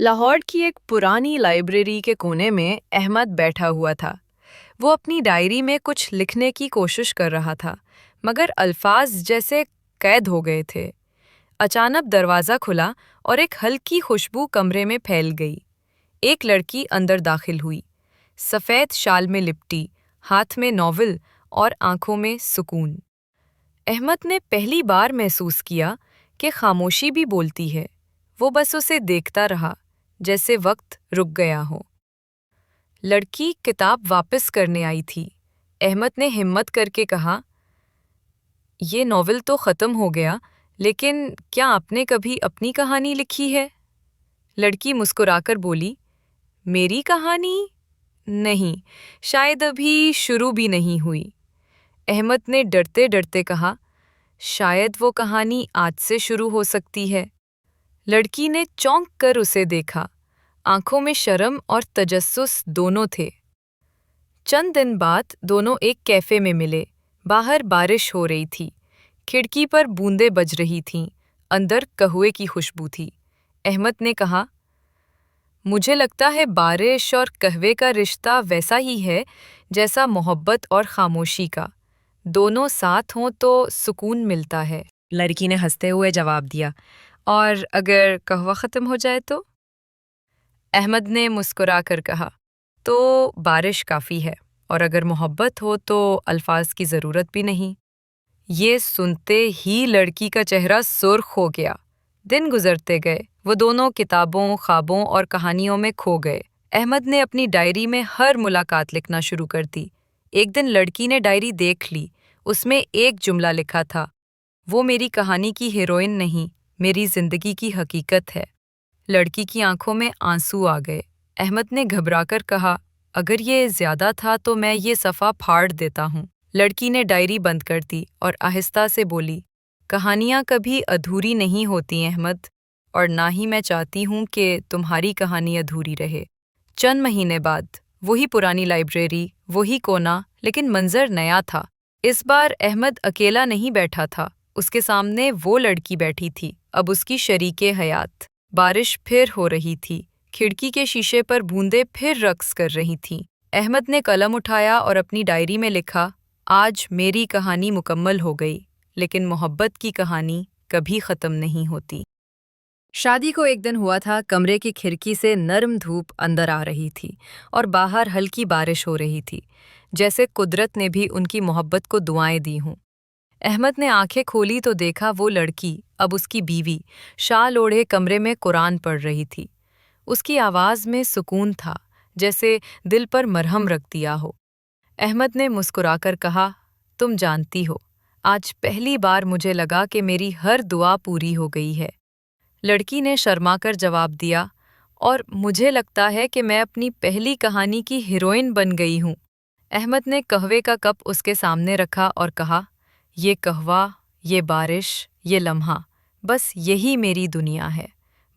لاہور کی ایک پرانی لائبریری کے کونے میں احمد بیٹھا ہوا تھا۔ وہ اپنی ڈائری میں کچھ لکھنے کی کوشش کر رہا تھا، مگر الفاظ جیسے قید ہو گئے تھے۔ اچانک دروازہ کھلا اور ایک ہلکی خوشبو کمرے میں پھیل گئی۔ ایک لڑکی اندر داخل ہوئی، سفید شال میں لپٹی، ہاتھ میں ناول اور آنکھوں میں سکون۔ احمد نے پہلی بار محسوس کیا کہ خاموشی بھی بولتی ہے۔ وہ بس اسے دیکھتا رہا، جیسے وقت رک گیا ہو۔ لڑکی کتاب واپس کرنے آئی تھی۔ احمد نے ہمت کر کے کہا، یہ ناول تو ختم ہو گیا، لیکن کیا آپ نے کبھی اپنی کہانی لکھی ہے؟ لڑکی مسکرا کر بولی، میری کہانی؟ نہیں، شاید ابھی شروع بھی نہیں ہوئی۔ احمد نے ڈرتے ڈرتے کہا، شاید وہ کہانی آج سے شروع ہو سکتی ہے۔ لڑکی نے چونک کر اسے دیکھا، آنکھوں میں شرم اور تجسس دونوں تھے۔ چند دن بعد دونوں ایک کیفے میں ملے۔ باہر بارش ہو رہی تھی، کھڑکی پر بوندیں بج رہی تھیں، اندر قہوے کی خوشبو تھی۔ احمد نے کہا، مجھے لگتا ہے بارش اور قہوے کا رشتہ ویسا ہی ہے جیسا محبت اور خاموشی کا، دونوں ساتھ ہوں تو سکون ملتا ہے۔ لڑکی نے ہنستے ہوئے جواب دیا، اور اگر قہوہ ختم ہو جائے تو؟ احمد نے مسکرا کر کہا، تو بارش کافی ہے، اور اگر محبت ہو تو الفاظ کی ضرورت بھی نہیں۔ یہ سنتے ہی لڑکی کا چہرہ سرخ ہو گیا۔ دن گزرتے گئے، وہ دونوں کتابوں، خوابوں اور کہانیوں میں کھو گئے۔ احمد نے اپنی ڈائری میں ہر ملاقات لکھنا شروع کر دی۔ ایک دن لڑکی نے ڈائری دیکھ لی، اس میں ایک جملہ لکھا تھا، وہ میری کہانی کی ہیروئن نہیں، میری زندگی کی حقیقت ہے۔ لڑکی کی آنکھوں میں آنسو آ گئے۔ احمد نے گھبرا کر کہا، اگر یہ زیادہ تھا تو میں یہ صفحہ پھاڑ دیتا ہوں۔ لڑکی نے ڈائری بند کر دی اور آہستہ سے بولی، کہانیاں کبھی ادھوری نہیں ہوتی احمد، اور نہ ہی میں چاہتی ہوں کہ تمہاری کہانی ادھوری رہے۔ چند مہینے بعد وہی پرانی لائبریری، وہی کونا، لیکن منظر نیا تھا۔ اس بار احمد اکیلا نہیں بیٹھا تھا، اس کے سامنے وہ لڑکی بیٹھی تھی، اب اس کی شریک حیات۔ بارش پھر ہو رہی تھی، کھڑکی کے شیشے پر بوندیں پھر رقص کر رہی تھیں۔ احمد نے قلم اٹھایا اور اپنی ڈائری میں لکھا، آج میری کہانی مکمل ہو گئی، لیکن محبت کی کہانی کبھی ختم نہیں ہوتی۔ شادی کو ایک دن ہوا تھا، کمرے کی کھڑکی سے نرم دھوپ اندر آ رہی تھی اور باہر ہلکی بارش ہو رہی تھی، جیسے قدرت نے بھی ان کی محبت کو دعائیں دی ہوں۔ احمد نے آنکھیں کھولی تو دیکھا وہ لڑکی، اب اس کی بیوی، شال اوڑھے کمرے میں قرآن پڑھ رہی تھی۔ اس کی آواز میں سکون تھا، جیسے دل پر مرہم رکھ دیا ہو۔ احمد نے مسکرا کر کہا، تم جانتی ہو، آج پہلی بار مجھے لگا کہ میری ہر دعا پوری ہو گئی ہے۔ لڑکی نے شرما کر جواب دیا، اور مجھے لگتا ہے کہ میں اپنی پہلی کہانی کی ہیروئن بن گئی ہوں۔ احمد نے قہوے کا کپ اس کے سامنے رکھا اور کہا، یہ قہوہ، یہ بارش، یہ لمحہ، بس یہی میری دنیا ہے۔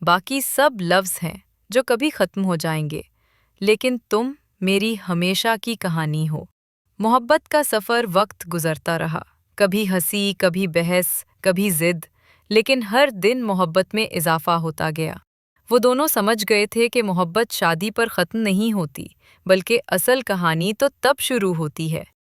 باقی سب لفظ ہیں جو کبھی ختم ہو جائیں گے، لیکن تم میری ہمیشہ کی کہانی ہو۔ محبت کا سفر وقت گزرتا رہا، کبھی ہنسی، کبھی بحث، کبھی ضد، لیکن ہر دن محبت میں اضافہ ہوتا گیا۔ وہ دونوں سمجھ گئے تھے کہ محبت شادی پر ختم نہیں ہوتی، بلکہ اصل کہانی تو تب شروع ہوتی ہے